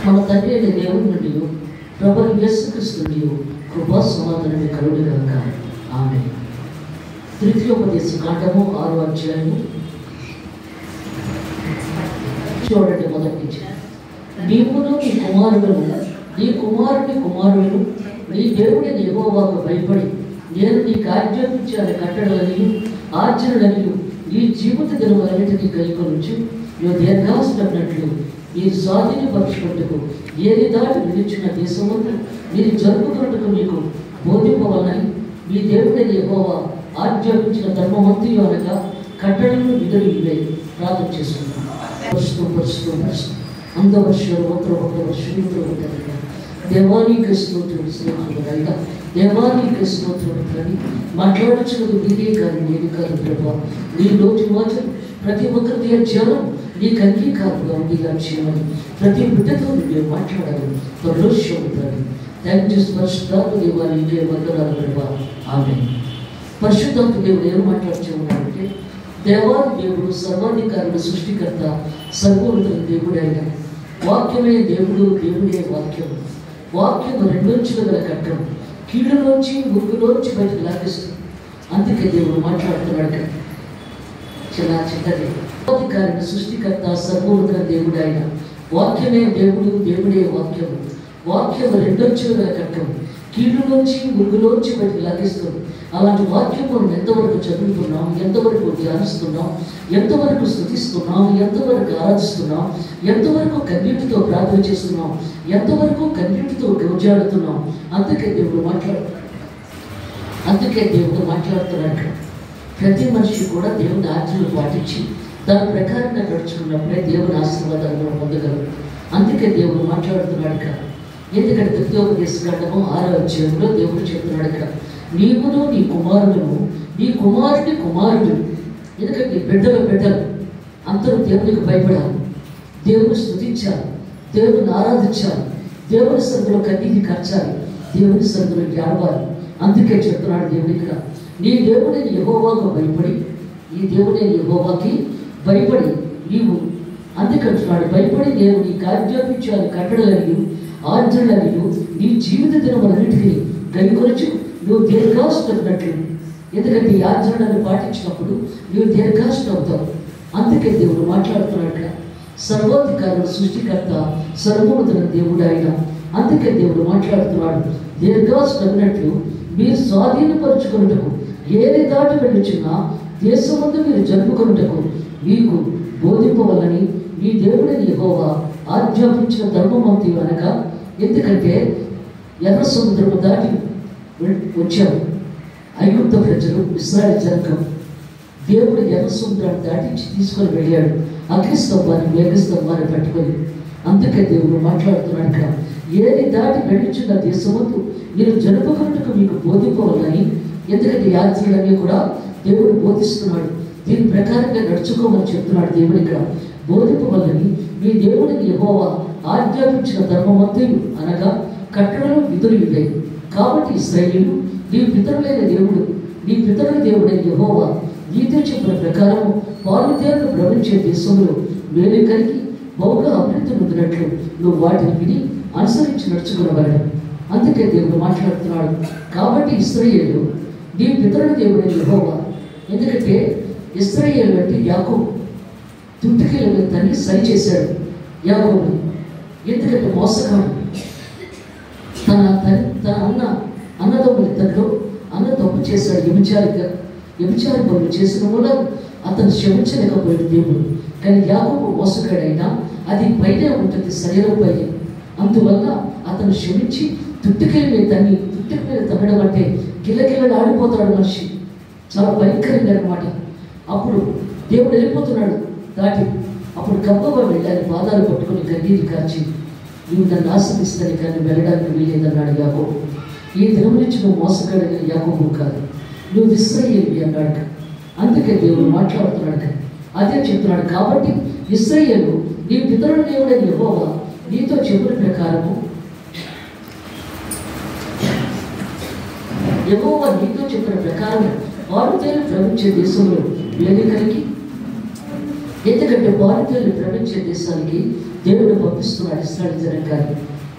మన తండ్రి అయిన దేవుని నుండి ప్రభువైన యేసుక్రీస్తు నుండి కృపా సమాధానమే కలుగునుగాక. ఆమేన్. తృతీయోపదేశ కాండము 6వ అధ్యాయము చూడండి. మొదటి నుంచి, నీవును నీ కుమారులను నీ కుమారుని కుమారులను నీ దేవుడైన యెహోవాకు భయపడి నేను నీకు ఆజ్ఞాపించిన కట్టడలని ఆచరణలని నీ జీవిత దినములన్నిటినీ కైకొనొచ్చు నువ్వు దీర్ఘాసునట్లు మీరు స్వాధీనపరచుకుంటకు ఏది దాటి విడిచిన దేశమంతా మీరు జరుపుకున్నట్టుకు మీకు బోధింపవలని మీ దేవుడైన యెహోవా ఆజ్ఞాపించిన ధర్మమంతయు అనగా కట్టడలను విధులు ఇవే ప్రార్థన చేసుకుంటాం. దేవానికి స్తోత్రుడు దేవానికి స్తోత్రుడు మాట్లాడుచున్నది నీదే కాదు, నేను కాదు ప్రభా. నీ నోటి మాటలు ప్రతి ఒక్కరి ధ్యానం నీకు అంగీకారంగా ఉండేలా చేయమని ప్రతి బిడ్డతో నువ్వు మాట్లాడాలి. పరలోష్యముతాడు. థ్యాంక్ యూ పరిశుద్ధాత్మ దేవా, నీకే వందనాలు ప్రభా. ఆమేన్. పరిశుద్ధాత్మ దేవుడు ఏం మాట్లాడుతున్నాడంటే, దేవాది దేవుడు సర్వాధికారుడు సృష్టికర్త సర్వోన్నతుల దేవుడు ఆయన. వాక్యమే దేవుడు, దేవుడే వాక్యం. వాక్యం రెండొంచులు గల కట్టం కీడులోంచి ముగ్గులోంచి బయటకు లాగేస్తుంది. అందుకే దేవుడు మాట్లాడుతున్నాడు. చాలా చిన్నది. సర్వాధికారుడు సృష్టికర్త సర్వోన్నతుల దేవుడు ఆయన. వాక్యమే దేవుడు, దేవుడే వాక్యం. వాక్యం రెండొంచులు గల కట్టం కీడులోంచి ముగ్గులోంచి బయటకు లాగేస్తుంది. అలాంటి వాక్యం మనం ఎంతవరకు చదువుతున్నాం, ఎంతవరకు ధ్యానిస్తున్నాం, ఎంతవరకు స్తుతిస్తున్నాం, ఎంతవరకు ఆరాధిస్తున్నాం, ఎంతవరకు కన్నీటితో ప్రార్థన చేస్తున్నాం, ఎంతవరకు కన్నీటితో గౌజాడుతున్నాం. అందుకే దేవుడు మాట్లాడుతున్నాడు. ప్రతి మనిషి కూడా దేవుని ఆజ్ఞలు పాటించి దాని ప్రకారంగా నడుచుకున్నప్పుడే దేవుని ఆశీర్వాదాలు మనం పొందగలరు. అందుకే దేవుడు మాట్లాడుతున్నాడు కదా. ఎందుకంటే తృతీయోపదేశ కాండము 6వ అధ్యాయంలో దేవుడు చెప్తున్నాడు కదా, నీవును నీ కుమారులను నీ కుమారుని కుమారుడు. ఎందుకంటే బిడ్డలు అందరూ దేవునికి భయపడాలి, దేవుని స్తుతించాలి, దేవుని ఆరాధించాలి, దేవుని సన్నిధిలో కన్నీటి కార్చాలి, దేవుని సన్నిధిలో ఏడవాలి. అందుకే చెప్తున్నాడు దేవుడు ఇక్కడ, నీ దేవుడైన యెహోవాకు భయపడి, ఈ దేవుడైన యెహోవాకి భయపడి నీవు, అందుకంటున్నాడు భయపడి నేను నీకు ఆజ్ఞాపించాను కట్టడలని ఆజ్ఞలని నీ జీవిత దినములన్నిటికీ గైకొనొచ్చు నువ్వు దీర్ఘాసునట్లు. ఎందుకంటే ఈ ఆచరణను పాటించినప్పుడు నువ్వు దీర్ఘాసులు అవుతావు. అందుకే దేవుడు మాట్లాడుతున్నాడు. సర్వాధికారుడు సృష్టికర్త సర్వోన్నతుల దేవుడు ఆయన. అందుకే దేవుడు మాట్లాడుతున్నాడు, దీర్ఘాసునట్లు మీరు స్వాధీనపరుచుకున్నటకు ఏది దాటి వెళ్ళుచున్నా దేశమందు మీరు జరుపుకున్నటకు మీకు బోధింపవలని మీ దేవుడైన యెహోవా ఆజ్ఞాపించిన ధర్మమంతయు అనగా. ఎందుకంటే ఎర్ర సముద్రము దాటి వచ్చారు ఐగుప్త ప్రజలు, ఇశ్రాయేలు జనకం. దేవుడు ఎర్ర సముద్రాన్ని దాటించి తీసుకొని వెళ్ళాడు అగ్నిస్తంభాన్ని, మేఘస్తంభాన్ని పట్టుకొని. అందుకే దేవుడు మాట్లాడుతున్నాడు కదా, ఏది దాటి వెళ్ళుచున్న దేశమందు మీరు జరుపుకున్నట్టుకు మీకు బోధింపవాలని. ఎందుకంటే యాత్రలన్నీ కూడా దేవుడు బోధిస్తున్నాడు, దీని ప్రకారంగా నడుచుకోమని చెప్తున్నాడు దేవుడు ఇక్కడ. బోధింపవాలని మీ దేవుడిని యెహోవా ఆజ్ఞాపించిన ధర్మమంతయు అనగా కట్టడలు విధులు ఇవే. కాబట్టి ఇశ్రాయేలు నీ పితరులైన దేవుడు, నీ పితరుల దేవుడైన యెహోవా నీతో చెప్పిన ప్రకారము వారి దేవుడు భ్రమించే దేశంలో మేలు కలిగి బహుగా అభివృద్ధి పొందినట్లు నువ్వు వాటిని విని అనుసరించి నడుచుకునేవాడు. అందుకే దేవుడు మాట్లాడుతున్నాడు. కాబట్టి ఇశ్రాయేలు నీ పితరుల దేవుడైన యెహోవా. ఎందుకంటే ఇశ్రాయేలు అంటే యాకోబు. తుంటికీల తన్ని సరి చేశాడు యాకోబు. ఎందుకంటే మోసగాడు. తన అన్నదమ్ముల ఇద్దరిలో అన్న తప్పు చేశాడు, వ్యభిచారి పనులు చేసిన వల్ల అతను క్షమించలేకపోయాడు దేవుడు. కానీ యాకోబు మోసగాడైనా అది పైనే ఉంటుంది, శరీరం పైనే. అందువల్ల అతను క్షమించి తుట్టికల మీద తన్నడం అంటే గిల్లగిల్లలు ఆడిపోతాడు మనిషి. చాలా భయంకరంగా అనమాట. అప్పుడు దేవుడు వెళ్ళిపోతున్నాడు దాటి. అప్పుడు గబ్బగా వెళ్ళాలి, పాదాలు పట్టుకుని కన్నీరు కార్చి, నువ్వు నన్ను ఆశ్రయిస్తాను కానీ వెళ్ళడానికి వీలేదన్నాడు యాకోబు. ఈ దినం నుంచి నువ్వు మోసగాడిన యాకోబు కాదు, నువ్వు ఇశ్రాయేలు అన్నాడు. అందుకే దేవుడు మాట్లాడుతున్నాడు. అదే చెప్తున్నాడు. కాబట్టి ఇశ్రాయేలు నీ పితరుల దేవుడైన యెహోవా నీతో చెప్పిన ప్రకారము, యెహోవా నీతో చెప్పిన ప్రకారం వారు తేలి ప్రవహించే దేశంలో వేదికలకి ఎందుకంటే బాలికల్ని ప్రపంచ దేశానికి దేవుడు పంపిస్తున్నాడు ఇశ్రాయేలు జనాంగాన్ని.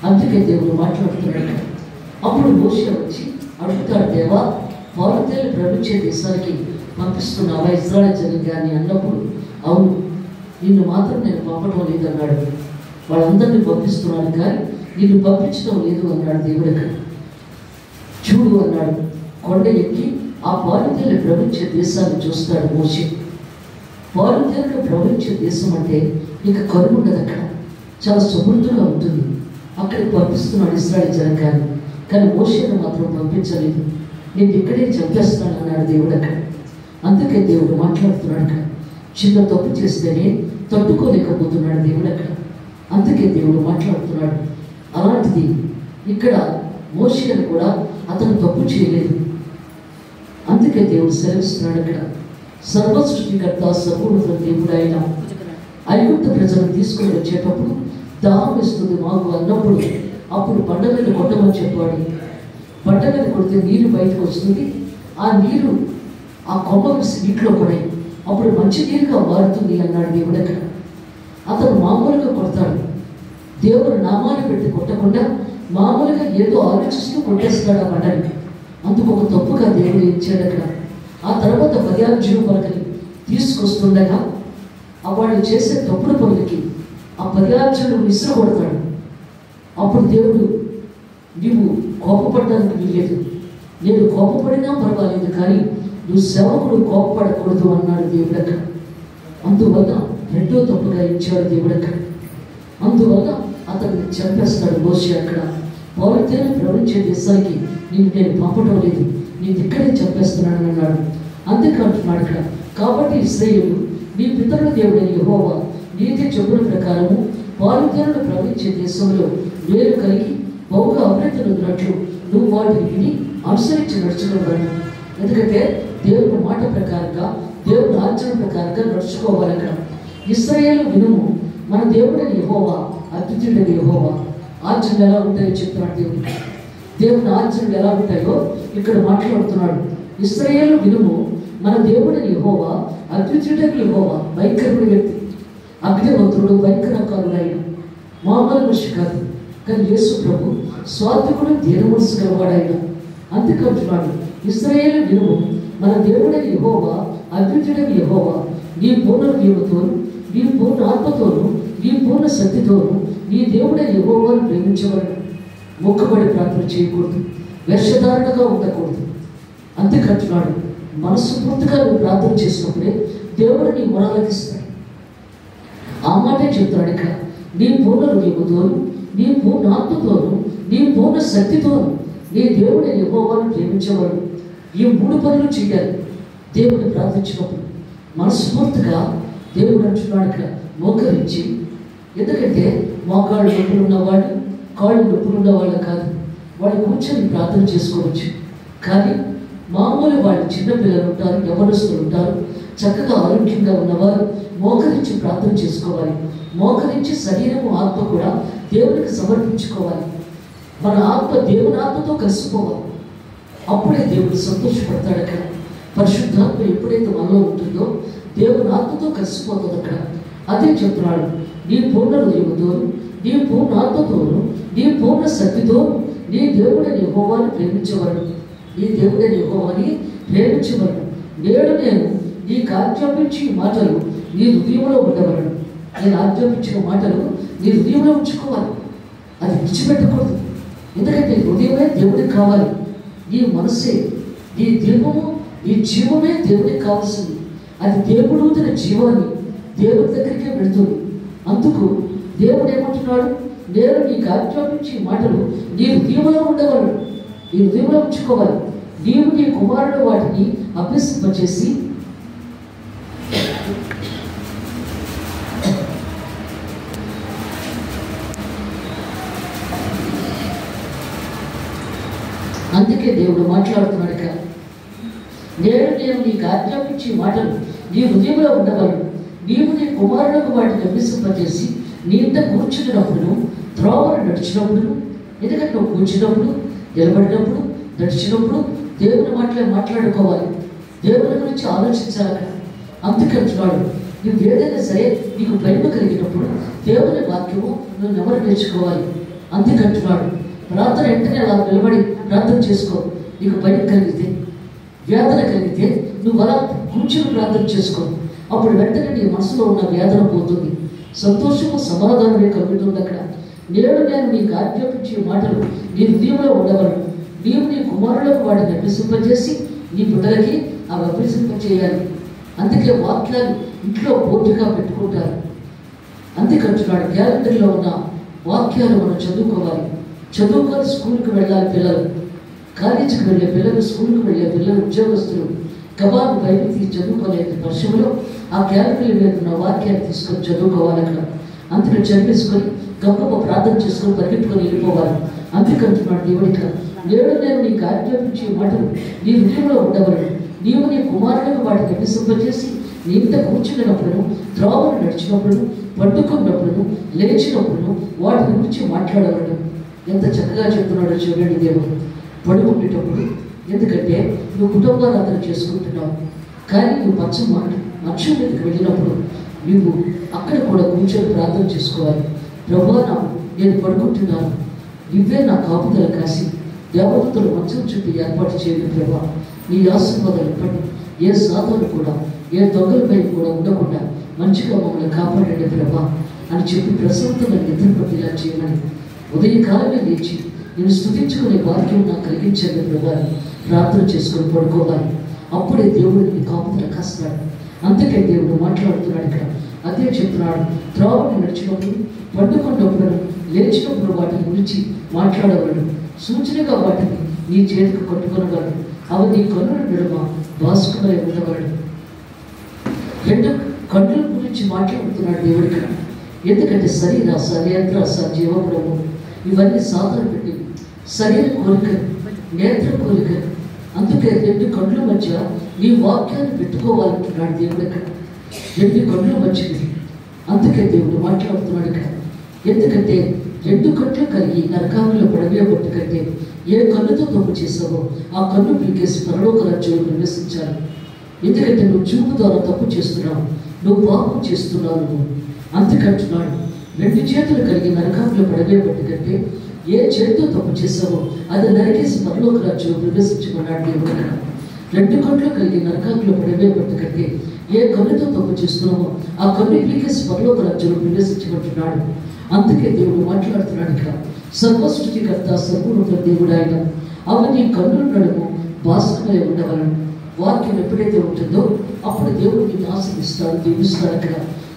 అందుకే దేవుడు మాట్లాడుతున్నాడు. అప్పుడు మోషే వచ్చి అడుగుతాడు, దేవా బాలికల్ని ప్రపంచ దేశానికి పంపిస్తున్నావా ఇశ్రాయేలు జనాంగాన్ని అన్నప్పుడు, అవును నిన్ను మాత్రం నేను పంపడం లేదన్నాడు. వాళ్ళందరినీ పంపిస్తున్నాను కానీ నిన్ను పంపించడం లేదు అన్నాడు దేవుడు. చూడు అన్నాడు. కొండ ఎక్కి ఆ బాలికల్ని ప్రపంచ దేశాన్ని చూస్తాడు మోషే. బాలికలను ప్రపంచ దేశం అంటే ఇక కరువు ఉండదు, అక్కడ చాలా సమృద్ధిగా ఉంటుంది. అక్కడికి పంపిస్తున్నాడు ఇశ్రాయేలు జనాంగాన్ని. కానీ మోషేను మాత్రం పంపించలేదు. నేను ఇక్కడే చంపేస్తాను అన్నాడు దేవుడు అక్కడ. అందుకే దేవుడు మాట్లాడుతున్నాడు అక్కడ. చిన్న తప్పు చేస్తేనే తట్టుకోలేకపోతున్నాడు దేవుడు అక్కడ. అందుకే దేవుడు మాట్లాడుతున్నాడు. అలాంటిది ఇక్కడ మోషేను కూడా అతను తప్పు చేయలేదు. అందుకే దేవుడు సెలవిస్తున్నాడు అక్కడ. సర్వసృష్టికర్త సర్వోన్నత దేవుడు ఆయన ఐగుప్తు ప్రజలను తీసుకొని వచ్చేటప్పుడు దాహం ఇస్తుంది మాకు అన్నప్పుడు అప్పుడు బండ మీద కొట్టమని చెప్పాడు. బండ మీద కొడితే నీరు బయటకు వస్తుంది. ఆ నీరు ఆ కొమ్మ వేసి నీటిలో పడాయి. అప్పుడు మంచి నీరుగా మారుతుంది అన్నాడు దేవుడు అక్కడ. అతను మామూలుగా కొడతాడు. దేవుడు నామాన్ని పెట్టి కొట్టకుండా మామూలుగా ఏదో ఆలోచిస్తూ కొట్టేస్తాడు ఆ బండని. అందుకు ఒక తప్పుగా దేవుడు ఇచ్చాడు అక్కడ. ఆ తర్వాత 10 జీవ పలకని తీసుకొస్తుండగా ఆ వాళ్ళు చేసే తప్పుడు పనులకి ఆ 10 విసురు కొడతాడు. అప్పుడు దేవుడు, నీవు కోపపడడానికి వీలేదు, నేను కోపపడినా పర్వాలేదు కానీ నువ్వు సేవకుడు కోపపడకూడదు అన్నాడు దేవుడు అక్కడ. అందువల్ల రెండో తప్పుగా ఇచ్చాడు దేవుడు అక్కడ. అందువల్ల అతన్ని చంపేస్తాడు మోషే అక్కడ. బాలికలను ప్రపంచ దేశానికి నేను పంపడం లేదు, నేను ఇక్కడే చంపేస్తున్నాను అన్నాడు. అందుకంటున్నాడు ఇక్కడ. కాబట్టి ఇశ్రాయేలు నీ పితరుల దేవుడైన యెహోవా నీతి చెప్పుల ప్రకారము బాలికలను ప్రవహించే దేశంలో వేరు కలిగి బహుగా అభివృద్ధి నొందినట్లు నువ్వు వాటిని విని అనుసరించి నడుచుకోవాలి. ఎందుకంటే దేవుని మాట ప్రకారంగా దేవుని ఆజ్ఞల ప్రకారంగా నడుచుకోవాలి అక్కడ. ఇశ్రాయేలు వినుము, మన దేవుడైన యెహోవా అద్వితీయుడైన యెహోవా. ఆజ్ఞలు ఎలా ఉంటాయో చెప్తున్నాడు దేవుడు. దేవుని ఆజ్ఞలు ఎలా ఉంటాయో ఇక్కడ మాట్లాడుతున్నాడు. ఇశ్రాయేలు వినుము, మన దేవుడైన యెహోవా అద్వితీయుడైన యెహోవా. భయంకరమైన వ్యక్తి, అగ్నివంతుడు, భయంకరకారుడు ఆయన. మామూలు మనిషి కాదు. కానీ యేసు ప్రభు స్వార్థకుడు, దీన మనసు గలవాడు ఆయన. అందుకంటున్నాడు, ఇశ్రాయేలు వినుము, మన దేవుడైన యెహోవా అద్వితీయుడైన యెహోవా. నీ పూర్ణ హృదయముతోను, నీ పూర్ణ ఆత్మతోను, నీ పూర్ణ శక్తితోను నీ దేవుడైన యెహోవాను ప్రేమించవలెను. మొక్కుబడి ప్రార్థన చేయకూడదు, వేషధారణగా ఉండకూడదు. అందుకంటున్నాడు, మనస్ఫూర్తిగా నువ్వు ప్రార్థన చేసినప్పుడే దేవుడు నీ మొరలకిస్తాడు. ఆ మాటే చెప్తున్నాడు ఇక్కడ. నీ పూర్ణ హృదయముతోను, నీ పూర్ణ ఆత్మతోను, నీ పూర్ణ శక్తితోను నీ దేవుడైన యెహోవాను ప్రేమించేవాడు. ఈ 3 పనులు చేయాలి దేవుడిని ప్రార్థించినప్పుడు. మనస్ఫూర్తిగా దేవుడు అంటున్నాడు ఇక్కడ, మోకరించి. ఎందుకంటే మోకాళ్ళు నొప్పులు ఉన్నవాళ్ళు, కాళ్ళు నొప్పులు ఉన్నవాళ్ళు కాదు, వాళ్ళు కూర్చొని ప్రార్థన చేసుకోవచ్చు. కానీ మామూలు వాళ్ళు చిన్నపిల్లలు ఉంటారు, యవనస్తులు ఉంటారు, చక్కగా ఆరోగ్యంగా ఉన్నవారు మోకరించి ప్రార్థన చేసుకోవాలి. మోకరించి శరీరము ఆత్మ కూడా దేవునికి సమర్పించుకోవాలి. మన ఆత్మ దేవుని ఆత్మతో కలిసిపోవాలి. అప్పుడే దేవుడు సంతోషపడతాడు అక్కడ. పరిశుద్ధాత్మ ఎప్పుడైతే మనలో ఉంటుందో దేవుని ఆత్మతో కలిసిపోతుంది అక్కడ. అదే చెప్తున్నాడు, నీ పూర్ణ హృదయముతోను, నీ పూర్ణ ఆత్మతోను, నీ పూర్ణ శక్తితోను నీ దేవుడైన యెహోవాను ప్రేమించవలెను. నీ దేవుడైన యెహోవాని ప్రేమించవలెను. నేడు నేను నీకు ఆజ్ఞాపించిన మాటలు నీ హృదయంలో ఉండవలను. నేను ఆజ్ఞాపించిన మాటలు నీ హృదయంలో ఉంచుకోవాలి, అది విడిచిపెట్టకూడదు. ఎందుకంటే హృదయమే దేవుడికి కావాలి. నీ మనసే, నీ దీపము, నీ జీవమే దేవుడికి కావాల్సింది. అది దేవుడు తన జీవాన్ని దేవుడి దగ్గరికే పెడుతుంది. అందుకు దేవుడు ఏమంటున్నాడు, నేను నీకు ఆజ్ఞాపించే మాటలు నీ హృదయంలో ఉండగలడు, నీ హృదయంలో ఉంచుకోవాలి. నీవు నీ కుమారుడు వాటిని అభ్యసింపచేసి అందుకే దేవుడు మాట్లాడుతున్నాడు కదా, నేను నీకు ఆజ్ఞాపించే మాటలు నీ హృదయంలో ఉండగలను. నీవు నీ కుమారులకు వాటిని అభ్యసింపజేసి నీ ఇంట కూర్చున్నప్పుడు, త్రోవను నడిచినప్పుడు, ఎందుకంటే నువ్వు కూర్చున్నప్పుడు, నిలబడినప్పుడు, నడిచినప్పుడు దేవుని మాటలే మాట్లాడుకోవాలి. దేవుని గురించి ఆలోచించాలి. అందుకంటున్నాడు, నువ్వు ఏదైనా సరే నీకు భయం కలిగినప్పుడు దేవుని వాక్యము నువ్వు ఎవరు నేర్చుకోవాలి. అందుకంటున్నాడు ప్రార్థన వెంటనే అలా నిలబడి ప్రార్థన చేసుకో. నీకు భయం కలిగితే, వేదన కలిగితే నువ్వు అలా కూర్చొని ప్రార్థన చేసుకో. అప్పుడు వెంటనే నీ మనసులో ఉన్న వేదన పోతుంది, సంతోషము సమాధానమే కలుగుతుంది. అక్కడ నేను నీకు ఆజ్ఞాపించే మాటలు నీ హృదయంలో ఉండవలను. నీవు నీ కుమారులకు వాటిని అభ్యసింపజేసి నీ బిడ్డలకి అవి అభ్యసింపజేయాలి. అందుకే వాక్యాలు ఇంట్లో పూర్తిగా పెట్టుకుంటారు. అందుకంటున్నాడు క్యాలెండర్లో ఉన్న వాక్యాలు మనం చదువుకోవాలి. చదువుకొని స్కూల్కి వెళ్ళాలి పిల్లలు, కాలేజీకి వెళ్ళే పిల్లలు, స్కూల్కి వెళ్ళే పిల్లలు, ఉద్యోగస్తులు కబాబు బయట తీసి చదువుకోలేదు వర్షంలో ఆ క్యాలెండర్ మీద ఉన్న వాక్యాన్ని తీసుకొని చదువుకోవాలి. అక్కడ అందుకని చదివేసుకొని గొప్ప ప్రార్థన చేసుకొని పరిగెట్టుకొని వెళ్ళిపోవాలి. అందుకంటున్నాడు దేవుడిక నేను నీకు ఆజ్ఞాపించే మాటలు నీ హృదయంలో ఉండవలను. నీవు నీ కుమారులకు వాటిని అభ్యసింపజేసి నీ ఇంట కూర్చున్నప్పుడు, త్రోవను నడిచినప్పుడు, పట్టుకున్నప్పుడు, లేచినప్పుడు వాటి గురించి మాట్లాడవలను. ఎంత చక్కగా చెప్తున్నాడో చూడండి దేవుడు. పడుకుంటేటప్పుడు, ఎందుకంటే నువ్వు కుటుంబారాధన చేసుకుంటున్నావు, కానీ నువ్వు మంచం మీదకి వెళ్ళినప్పుడు నువ్వు అక్కడ కూడా కూర్చొని ప్రార్థన చేసుకోవాలి. ప్రభువా, నేను పడుకుంటున్నాను, నువ్వే నా కాపుదల కాసి దేవతలు మంచం చుట్టూ ఏర్పాటు చేయండి ప్రభా. నీ ఆశీర్వాదాలు పడి ఏ సాధనలు కూడా, ఏ దొంగలపై కూడా ఉండకుండా మంచిగా మమ్మల్ని కాపాడండి ప్రభా అని చెప్పి ప్రశాంతంగా నిద్ర పట్టేలా చేయమని ఉదయకాలమే లేచి నేను స్తుతించుకునే భాగ్యం నాకు కలిగించండి ప్రభా ప్రార్థన చేసుకొని పడుకోవాలి. అప్పుడే దేవుడు నీ కాపుదల కాస్తాడు. అందుకే దేవుడు మాట్లాడుతున్నాడు ఇక్కడ. అదే చెప్తున్నాడు, త్రోవను నడిచినప్పుడు, పండుకున్నప్పుడు, లేచినప్పుడు వాటిని గురించి మాట్లాడగలడు. సూచనగా వాటిని నీ చేతికి కట్టుకొనగలడు. అవి నీ కన్నుల నడుమ భాస్కరమై ఉండగలడు. రెండు కన్నుల గురించి మాట్లాడుతున్నాడు దేవుడు ఇక్కడ. ఎందుకంటే శరీరాస, నేత్రాస, జీవముడము ఇవన్నీ సాధన పెట్టి శరీర కోరిక, నేత్ర కోరిక. అందుకే రెండు కన్నుల మధ్య నీ వాక్యాన్ని పెట్టుకోవాలంటున్నాడు దేవుడు ఇక్కడ. రెండు కన్నుల మధ్యది. అందుకే దేవుడు మాట్లాడుతున్నాడు ఇక్కడ. ఎందుకంటే రెండు కట్లు కలిగి నరకాలలో పడవేయబట్టు కంటే ఏ కన్నుతో తప్పు చేసావో ఆ కన్ను పీకేసి పరలోక రాజ్యంలో ప్రవేశించాలి. ఎందుకంటే నువ్వు చూపు ద్వారా తప్పు చేస్తున్నావు, నువ్వు పాపం చేస్తున్నావు. నువ్వు అందుకంటున్నాడు, రెండు చేతులు కలిగి నరకాలలో పడవేయబట్టు కంటే ఏ చేతితో తప్పు చేసావో అది నరికేసి పరలోక రాజ్యంలో ప్రవేశించమన్నాడు దేవుడు. రెండు కట్లు కలిగి నరకాలలో పడవేయబట్టు కంటే ఏ కన్నుతో తప్పు చేస్తున్నావో ఆ కన్ను పీకేసి పరలోక రాజ్యంలో ప్రవేశించమంటున్నాడు. అందుకే దేవుడు మాట్లాడుతున్నాడు ఇక్కడ. సర్వసృష్టికర్త, సర్వోన్నత దేవుడు ఆయన. అవన్నీ కన్నుల నడుము భాస్కరమై ఉండవలను. వాక్యం ఎప్పుడైతే ఉంటుందో అప్పుడు దేవుడు నిన్ను ఆశీర్వదిస్తాడు, దీవిస్తాడు. అక్కడ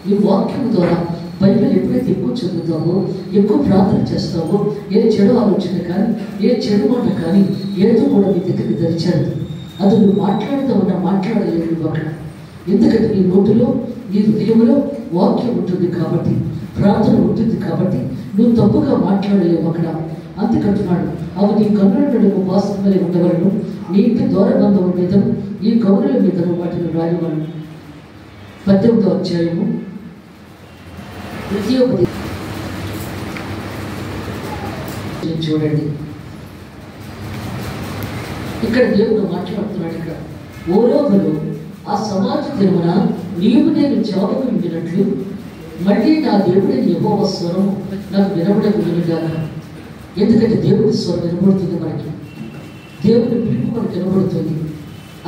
ఈ వాక్యం ద్వారా బైబిల్ ఎప్పుడైతే ఎక్కువ చదువుతావో, ఎక్కువ ప్రార్థన చేస్తావో, ఏ చెడు ఆలోచన కానీ, ఏ చెడు మాట కానీ ఏదో కూడా నీ దగ్గరికి తెరిచాడు. అది నువ్వు మాట్లాడుతావన్నా మాట్లాడలేవు అక్కడ. ఎందుకంటే నీ నోటిలో, నీ హృదయంలో వాక్యం ఉంటుంది కాబట్టి, ప్రార్థన ఉంటుంది కాబట్టి నువ్వు తప్పుగా మాట్లాడలేవు అక్కడ. అందుకంటున్నాడు, అవి నీ కన్నుల నడుము భాస్కరమై ఉండవలను. నీ ఇంటి ద్వారబంధం మీదను, నీ గౌరుల మీదను వాటిని రాయవలను. 18వ అధ్యాయము 3వ చూడండి. ఇక్కడ దేవుడు మాట్లాడుతున్నాడు ఇక్కడ. ఓరోబులు ఆ సమాజ దినమున నీవు నేను చావుకు ఉండినట్లు మళ్ళీ నా దేవుడిని యెహోవా స్వరం నాకు వినబడకుగాక. ఎందుకంటే దేవుడి స్వరం వినబడుతుంది మనకి, దేవుడి పిలుపు మనకు వినబడుతుంది.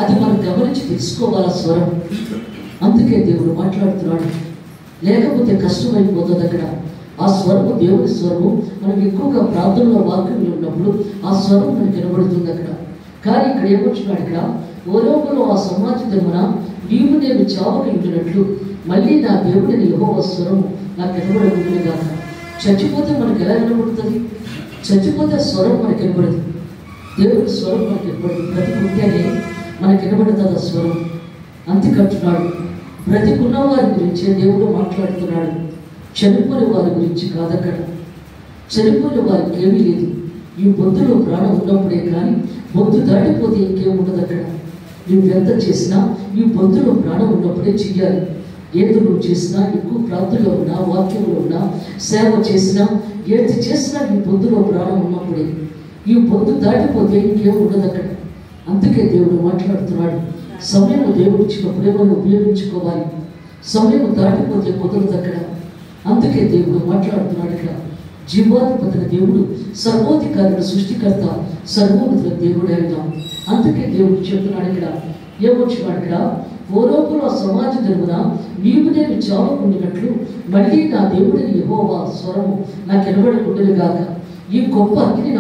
అది మనం గమనించి తెలుసుకోవాలా స్వరం. అందుకే దేవుడు మాట్లాడుతున్నాడు. లేకపోతే కష్టమైపోతుంది అక్కడ. ఆ స్వరము దేవుడి స్వరము మనకు ఎక్కువగా ప్రార్థనలో వాక్యంలో ఉన్నప్పుడు ఆ స్వరం మనకు వినబడుతుంది అక్కడ. కానీ ఇక్కడ ఏమొచ్చున్నాడు ఇక్కడ, ఓరోబులో ఆ సమాజ దినమున నీవు నేను చావుకు ఉండినట్లు మళ్ళీ నా దేవుడిని యెహోవా స్వరం నాకు వినబడకుగాక. చచ్చిపోతే మనకు ఎలా వినబడుతుంది? చచ్చిపోతే స్వరం మనకు వినబడదు, దేవుడి స్వరం మనకు వినబడదు. బ్రతికుంటేనే మనకు వినబడుతుంది ఆ స్వరం. అందుకంటున్నాడు, బ్రతికున్న వారి గురించే దేవుడు మాట్లాడుతున్నాడు, చనిపోయిన వారి గురించి కాదక్కడ. చనిపోయిన వారికి ఏమీ లేదు. ఈ బొద్దులో ప్రాణం ఉన్నప్పుడే కానీ బొద్దు దాటిపోతే ఇంకేం ఉండదు అక్కడ. నువ్వు ఎంత చేసినా ఈ బొద్దులో ప్రాణం ఉన్నప్పుడే చెయ్యాలి. ఏదో నువ్వు చేసినా, ఎక్కువ ప్రార్థనలో ఉన్నా, వాక్యంలో ఉన్నా, సేవ చేసినా, ఏది చేసినా ఈ బొద్దులో ప్రాణం ఉన్నప్పుడే. ఈ బొద్దు దాటిపోతే ఇంకేం ఉండదు అక్కడ. అందుకే దేవుడు మాట్లాడుతున్నాడు, సమయం దేవుడు ఇచ్చినప్పుడే మనం ఉపయోగించుకోవాలి. సమయం దాటిపోతే కుదరదు అక్కడ. అందుకే దేవుడు మాట్లాడుతున్నాడు ఇక్కడ. జీవాధిపతిన దేవుడు, సర్వోధికారుడు, సృష్టికర్త, సర్వోన్నతుల దేవుడు ఆయన. అందుకే దేవుడు చెప్తున్నాడు ఇక్కడ, ఏమొచ్చినాడు ఇక్కడ, పూర్వపుల సమాజ జన్మన నీవు నేను చావకుండినట్లు మళ్ళీ నా దేవుడిని యెహోవా స్వరము నాకు వినబడకుండును గాక. ఈ గొప్ప అగ్ని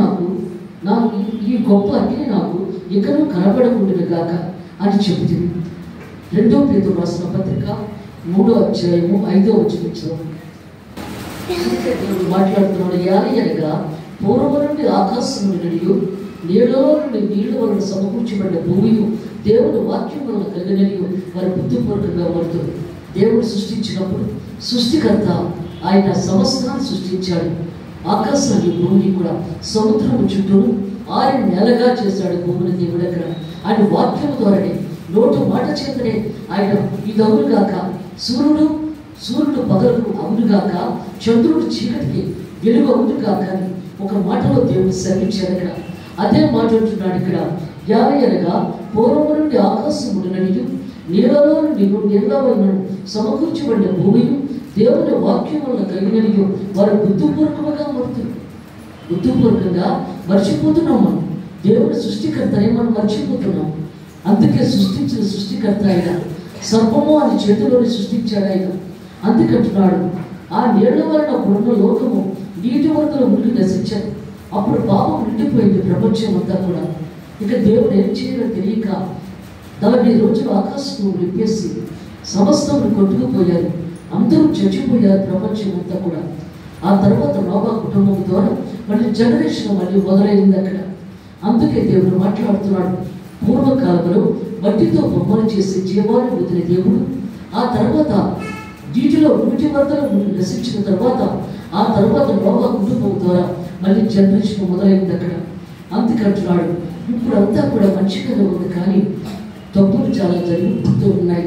నాకు ఇకను కనబడకుండును గాక అని చెబుతుంది. 2 పేతురు రాసిన పత్రిక 3వ అధ్యాయము 5వ వచనం. దేవుడు మాట్లాడుతున్నాడు, యాలయనగా పూర్వము నుండి ఆకాశము నుండి నీళ్ళలో నుండి నీళ్ల వలన సమకూర్చబడ్డ భూమియు దేవుడు వాక్యం వలన కలిగినయు వారి బుద్ధిపూర్వకంగా మారుతుంది. దేవుడు సృష్టించినప్పుడు సృష్టికర్త ఆయన సమస్తాన్ని సృష్టించాడు. ఆకాశాన్ని, భూమిని కూడా, సముద్రము చుట్టూ ఆయన నెలగా చేశాడు భూమిని. దేవుడు అక్కడ ఆయన వాక్యం ద్వారానే, నోటు మాట చేతనే ఆయన ఇది అవునుగాక, సూర్యుడు పగలకు అవునుగాక, చంద్రుడు చీకటికి వెలుగు అవునుగాక అని ఒక మాటలో దేవుడు సెలవించాడు అక్కడ. అదే మాట అంటున్నాడు ఇక్కడ, యాలయనగా పూర్వము నుండి ఆకాశముండుననియు నీళ్ళలో నుండి నీళ్ళవలన సమకూర్చబడిన భూమియు దేవుని వాక్యం వలన కలిగిననియు వారు బుద్ధిపూర్వకంగా మారుతుంది. బుద్ధిపూర్వకంగా మర్చిపోతున్నాం మనం. దేవుడి సృష్టికర్తనే మనం మర్చిపోతున్నాం. అందుకే సృష్టించిన సృష్టికర్త ఆయన. సర్పము అని చేతిలోని సృష్టించాడు ఆయన. అందుకంటున్నాడు, ఆ నీళ్ల వలన ఉన్న లోకము నీటి వరదలు మునిగి నశించాడు. అప్పుడు పాపం నిండిపోయింది ప్రపంచం అంతా కూడా. ఇక దేవుడు ఏం చేయాలో తెలియక 40 రోజులు ఆకాశం విప్పేసి సమస్తము కొట్టుకుపోయారు. అందరూ చచ్చిపోయారు ప్రపంచం అంతా కూడా. ఆ తర్వాత నోవా కుటుంబం ద్వారా మళ్ళీ జనరేషన్ మళ్ళీ మొదలైంది అక్కడ. అందుకే దేవుడు మాట్లాడుతున్నాడు, పూర్వకాలంలో మట్టితో బొమ్మలు చేసి జీవాన్ని వదిలే దేవుడు ఆ తర్వాత నీటిలో నీటి వరదలు నశించిన తర్వాత ఆ తర్వాత నోవా కుటుంబం ద్వారా మళ్ళీ జనరేషన్ మొదలైంది అక్కడ. అందుకంటున్నాడు, ఇప్పుడు అంతా కూడా మంచిగానే ఉంది, కానీ తప్పులు చాలా జరిగిపోతూ ఉన్నాయి,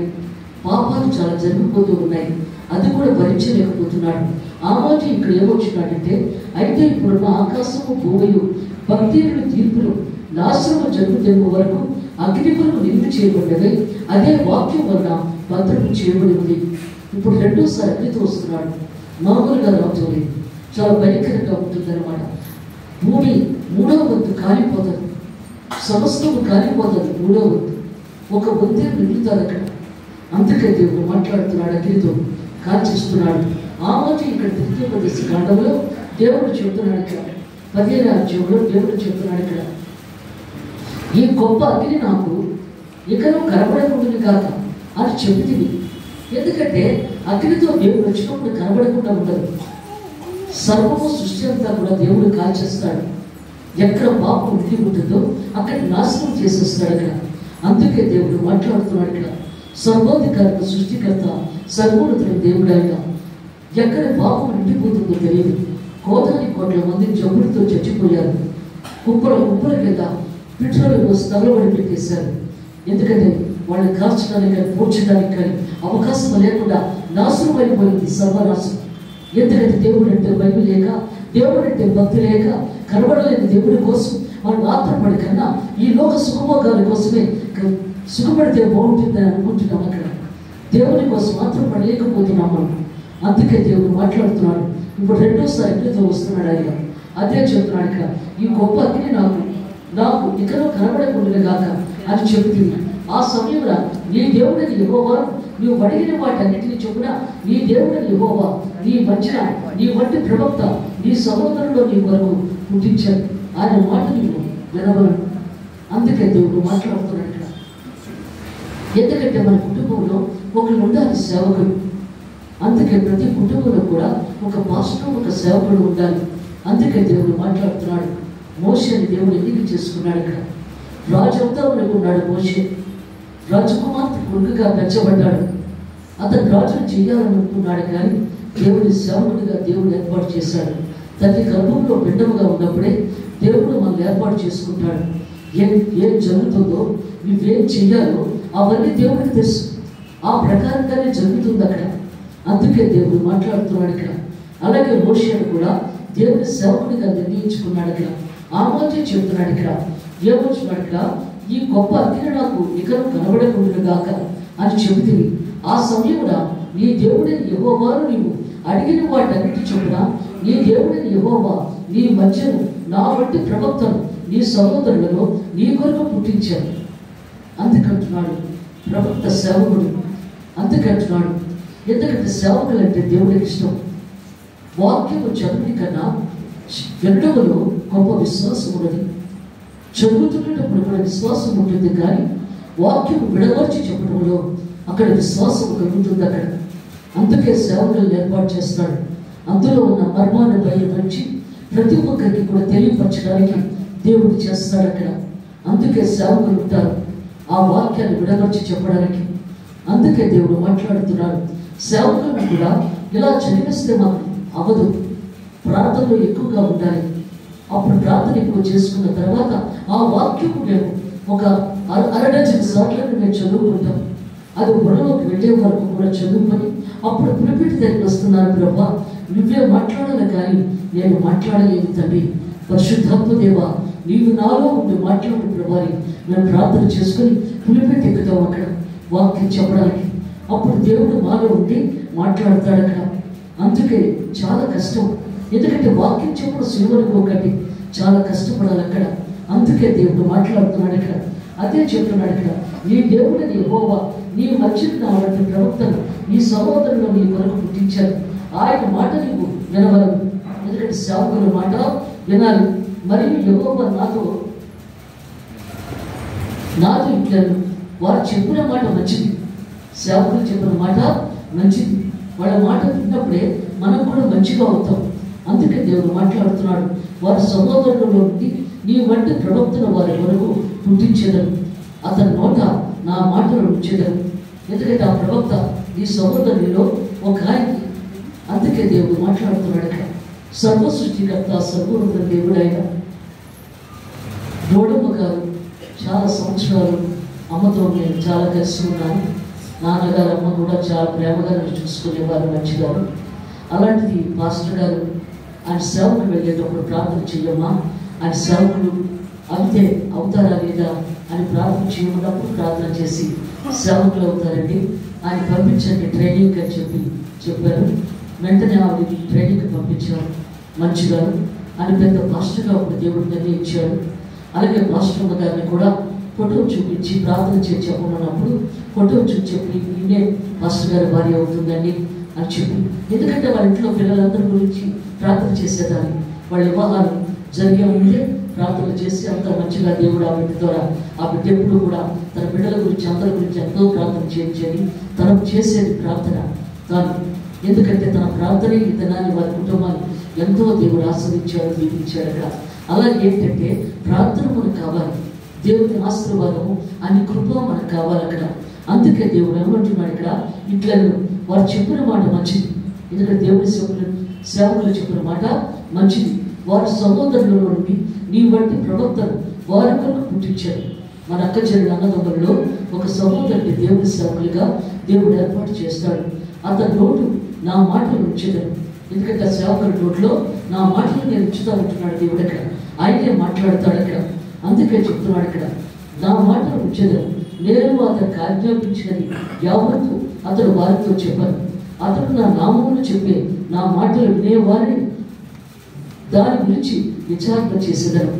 పాపాలు చాలా జరిగిపోతూ ఉన్నాయి. అది కూడా భరించలేకపోతున్నాడు. ఆ మాట ఇక్కడ ఏమొచ్చినాడంటే, అయితే ఇప్పుడున్న ఆకాశము, భూమియు, భక్తియుడు తీర్పులు నాశనము జరుగుతున్న వరకు అగ్ని కొరకు నిలువ చేయబడ్డది. అదే వాక్యం వలన భద్రము చేయబడి ఉంది. ఇప్పుడు రెండోసారి అగ్నితో వస్తున్నాడు. మామూలుగా రావట్లేదు, చాలా భయంకరంగా ఉంటుందన్నమాట. భూమి 3వ వంతు కాలిపోతుంది, సమస్తము కాలిపోతుంది. 3వ వంతు ఒక వంతే నిలుగుతారు అక్కడ. అందుకే దేవుడు మాట్లాడుతున్నాడు, అగ్నితో కాల్చిస్తున్నాడు. ఆ మాట ఇక్కడ 3వ కాండంలో దేవుడు చెబుతున్నాడు ఇక్కడ. 15వ అధ్యాయంలో దేవుడు చెబుతున్నాడు ఇక్కడ, ఈ గొప్ప అగ్ని నాకు ఇకను కనబడకుండాను కాక అని చెబుతుంది. ఎందుకంటే అగ్నితో దేవుడు వచ్చినప్పుడు కనబడకుండా ఉండదు. సర్వము సృష్టి అంతా కూడా దేవుడు కాల్చేస్తాడు. ఎక్కడ పాపం ఉండి ఉంటుందో అక్కడ నాశనం చేసేస్తాడు అక్కడ. అందుకే దేవుడు మాట్లాడుతున్నాడు ఇక్కడ, సర్వోధికారుడు, సృష్టికర్త, సర్వోన్నతుడు దేవుడు ఆయన. ఎక్కడ పాపం నిండిపోతుందో తెలియదు. కోట్ల మంది జబ్బులతో చచ్చిపోయారు. కుప్పల కింద పెట్రోల్ పోసి తగలబడి పెట్టేశారు. ఎందుకంటే వాళ్ళని కాల్చడానికి కానీ పూడ్చడానికి కానీ అవకాశం లేకుండా నాశనం అయిపోయింది, సర్వనాశనం. ఎందుకంటే దేవుడు అంటే భయం లేక, దేవుడు అంటే భక్తి లేక, కనబడలేని దేవుడి కోసం మనం ఆత్రపడి కన్నా ఈ లోక సుఖభోగాల కోసమే సుఖపడితే బాగుంటుందని అనుకుంటున్నాం అక్కడ. దేవుని కోసం ఆత్రపడలేకపోతున్నాం మనం. అందుకే దేవుడు మాట్లాడుతున్నాడు. ఇప్పుడు రెండోసారి అగ్నితో వస్తున్నాడు ఆయన. అదే చెప్తున్నాడు ఇక్కడ, ఈ గొప్ప అగ్ని నాకు ఇకను కనబడకుండా గాక అని చెబుతుంది. ఆ సమయంలో నీ దేవుడిని యెహోవా, నువ్వు అడిగిన వాటన్నిటిని చొప్పున నీ దేవుడిని యెహోవా నీ మధ్య నీ వంటి ప్రవక్త నీ సహోదరులో నీ వరకు పుట్టించాడు. ఆయన మాట నువ్వు వినవలను. అందుకే దేవుడు మాట్లాడుతున్నాడు ఇక్కడ. ఎందుకంటే మన కుటుంబంలో ఒకరు ఉండాలి సేవకుడు. అందుకే ప్రతి కుటుంబంలో కూడా ఒక పాస్టర్, ఒక సేవకుడు ఉండాలి. అందుకే దేవుడు మాట్లాడుతున్నాడు. మోషేని దేవుడు ఎన్నిక చేసుకున్నాడు ఇక్కడ. రాజు అవుతామని ఉన్నాడు మోషే. రాజకుమార్తె కొడుకుగా పెంచబడ్డాడు. అతను రాజును చేయాలనుకున్నాడు, కానీ దేవుడి సేవకుడిగా దేవుడు ఏర్పాటు చేశాడు. తల్లి గర్భంలో పిండముగా ఉన్నప్పుడే దేవుడు మనల్ని ఏర్పాటు చేసుకుంటాడు. ఏం జరుగుతుందో, నువ్వేం చెయ్యాలో అవన్నీ దేవుడికి తెలుసు. ఆ ప్రకారంగానే జరుగుతుంది అక్కడ. అందుకే దేవుడు మాట్లాడుతున్నాడు ఇక్కడ. అలాగే మోషేను కూడా దేవుడి సేవకుడిగా నిర్ణయించుకున్నాడు ఇక్కడ. ఆ మాట చెబుతున్నాడు ఇక్కడ. ఏమొచ్చున్నాడు ఇక్కడ, ఈ గొప్ప అగ్ని నాకు ఇకను కనబడకుండా గాక అని చెబుతుంది. ఆ సమయంలో నీ దేవుడైన యెహోవాను నీవు అడిగిన వాటన్నిటి చొప్పున నీ దేవుడైన యెహోవా నీ మధ్యను నా వంటి ప్రవక్తను నీ సహోదరులను నీ కొరకు పుట్టించాను. అందుకంటున్నాడు ప్రవక్త సేవకుడు. అందుకంటున్నాడు ఎందుకంటే సేవకులు అంటే దేవుడికి ఇష్టం. వాక్యము చదువుని కన్నా వినడంలో గొప్ప విశ్వాసం ఉన్నది. చదువుతున్నప్పుడు కూడా విశ్వాసం ఉంటుంది, కానీ వాక్యం విడవర్చి చెప్పడంలో అక్కడ విశ్వాసం కలుగుతుంది. అక్కడ అందుకే సేవకులను ఏర్పాటు చేస్తాడు. అందులో ఉన్న మర్మాన్ని బయలుపరిచి ప్రతి ఒక్కరికి కూడా తెలియపరచడానికి దేవుడు చేస్తాడు అక్కడ. అందుకే సేవకులు ఉంటారు, ఆ వాక్యాన్ని విడవర్చి చెప్పడానికి. అందుకే దేవుడు మాట్లాడుతున్నాడు. సేవకులను కూడా ఇలా చదివిస్తే మాకు అవదు, ప్రార్థనలో ఎక్కువగా ఉండాలి. అప్పుడు ప్రార్థన ఎక్కువ చేసుకున్న తర్వాత ఆ వాక్యము మేము ఒక అరడజన్ సార్లను మేము చదువుకుంటాం. అది బుర్రలోకి వెళ్ళే వరకు కూడా చదువుకొని అప్పుడు పులిపిటి దగ్గరికి వస్తున్నారు. ప్రభా, నువ్వే మాట్లాడాలి, కానీ నేను మాట్లాడలేదు తండ్రి. పరిశుద్ధాత్మ దేవా, నీవు నాలో ఉండి మాట్లాడు ప్రభాని మేము ప్రార్థన చేసుకొని పులిపిటి ఎక్కుతాం అక్కడ వాక్యం చెప్పడానికి. అప్పుడు దేవుడు మాలో ఉండి మాట్లాడతాడు అక్కడ. అందుకే చాలా కష్టం, ఎందుకంటే వాక్యం చెప్పడం సులువనుకో ఒకటి, చాలా కష్టపడాలి అక్కడ. అందుకే దేవుడు మాట్లాడుతున్నాడు ఇక్కడ. అదే చెప్తున్నాడు ఇక్కడ, నీ దేవుడిని యెహోవా నీ మధ్యన నా వంటి ప్రవక్తను నీ సహోదరులు నీ కొరకు పుట్టించారు. ఆయన మాట నీవు వినవలను, ఎందుకంటే సేవకుల మాట వినాలి. మరియు యెహోవా నాతో ఇట్లను వారు చెప్పిన మాట మంచిది, సేవకులు చెప్పిన మాట మంచిది. వాళ్ళ మాట విన్నప్పుడే మనం కూడా మంచిగా అవుతాం. అందుకే దేవుడు మాట్లాడుతున్నాడు, వారి సహోదరులలో నుండి నీ వంటి ప్రవక్తను వారి వరకు పుట్టించేదను, అతని నోట నా మాటలు ఉంచేదను. ఎందుకంటే ఆ ప్రవక్త నీ సహోదరునిలో ఒక ఆయనకి. అందుకే దేవుడు మాట్లాడుతున్నాడు ఇక్కడ. సర్వ సృష్టికర్త సర్వోన్నత దేవుడైన రోడమ్మ గారు చాలా సంవత్సరాలు అమ్మతో నేను చాలా కలిసి ఉన్నాను. నాన్నగారు అమ్మ కూడా చాలా ప్రేమగా నన్ను చూసుకునేవారు, మంచిగారు. అలాంటిది పాస్టర్ గారు ఆయన సేవకు వెళ్ళేటప్పుడు ప్రార్థన చేయమ్మా, ఆయన సేవకులు అంతే అవుతారా లేదా అని ప్రార్థన చేయమన్నప్పుడు ప్రార్థన చేసి సేవకులు అవుతారండి, ఆయన పంపించండి ట్రైనింగ్ అని చెప్పారు. వెంటనే ఆవిడకి ట్రైనింగ్కి పంపించారు. మంచిగా ఆయన పెద్ద పాస్టర్గా ఒక దేవుడు నిర్ణయించాడు. అలాగే పాస్టర్ గారిని కూడా ఫోటో చూపించి ప్రార్థన చేసి చెప్పమన్నప్పుడు ఫోటో చెప్పి నిన్నే పాస్టర్ గారి భార్య అవుతుందండి అని చెప్పి, ఎందుకంటే వాళ్ళ ఇంట్లో పిల్లలందరి గురించి ప్రార్థన చేసేదాన్ని. వాళ్ళ వివాహాలు జరిగే ముందే ప్రార్థన చేసి అంత మంచిగా దేవుడు ఆ బిడ్డ ద్వారా ఆ బిడ్డ ఎప్పుడు కూడా తన బిడ్డల గురించి అందరి గురించి ఎంతో ప్రార్థన చేయించేది. తను చేసేది ప్రార్థన తాను, ఎందుకంటే తన ప్రార్థనే ఈ దినాన్ని వారి కుటుంబాన్ని ఎంతో దేవుడు ఆశ్రయించాడు, దీవించాడు అక్కడ. అలాగే ఏంటంటే ప్రార్థన మనకు కావాలి, దేవుని ఆశీర్వాదము అని కృప మనకు కావాలి అక్కడ. అందుకే దేవుడు ఏమంటున్నాడు ఇక్కడ, ఇట్లా వారు చెప్పిన మాట మంచిది, ఎందుకంటే దేవుని సేవకులు చెప్పిన మాట మంచిది. వారి సహోదరుల నుండి నీ వంటి ప్రవక్తను వారి కొరకు పుట్టించారు. మన అక్క చెల్లెల అన్నదమ్ములలో ఒక సహోదరుని దేవుని సేవకులుగా దేవుడు ఏర్పాటు చేస్తాడు. అతని నోటు నా మాటలు ఉంచేదను, ఎందుకంటే ఆ సేవకుల నోట్లో నా మాటలు నేను ఉంచుతా ఉంటున్నాడు దేవుడు అక్కడ. ఆయనే మాట్లాడతాడు అక్కడ. అందుకే చెప్తున్నాడు ఇక్కడ, నా మాటలు ఉంచేదను, నేను అతనికి ఆజ్ఞాపించినది యావత్తు అతడు వారితో చెప్పాను. అతడు నా నామమును చెప్పే నా మాటలు వినేవారిని దాని గురించి విచారణ చేసేదను.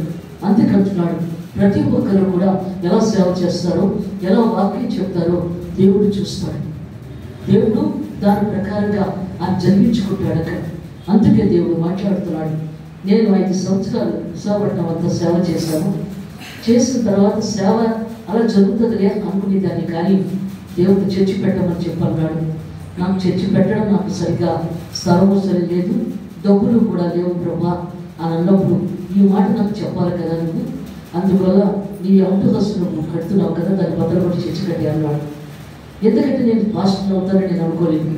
అందుకంటున్నాడు, ప్రతి ఒక్కరు కూడా ఎలా సేవ చేస్తారో, ఎలా వాక్యం చెప్తారో దేవుడు చూస్తాడు. దేవుడు దాని ప్రకారంగా ఆయన జరిగించుకుంటాడు అక్కడ. అందుకే దేవుడు మాట్లాడుతున్నాడు. నేను 5 సంవత్సరాలు విశాఖపట్నం అంతా సేవ చేశాను. చేసిన తర్వాత సేవ అలా జరుగుతుందిలే అనుకునేదాన్ని, కానీ దేవుడు చర్చి పెట్టమని చెప్పన్నాడు. నాకు చర్చి పెట్టడం నాకు సరిగ్గా స్థలము సరిలేదు, డబ్బులు కూడా లేవు ప్రభా అని అన్నప్పుడు ఈ మాట నాకు చెప్పాలి కదా నువ్వు, అందువల్ల నీ అంటుదస్తులు కడుతున్నావు కదా, దాన్ని భద్రపడి చర్చి కట్టి అన్నాడు. ఎందుకంటే నేను పాస్టర్ అవుతానని నేను అనుకోలేదు.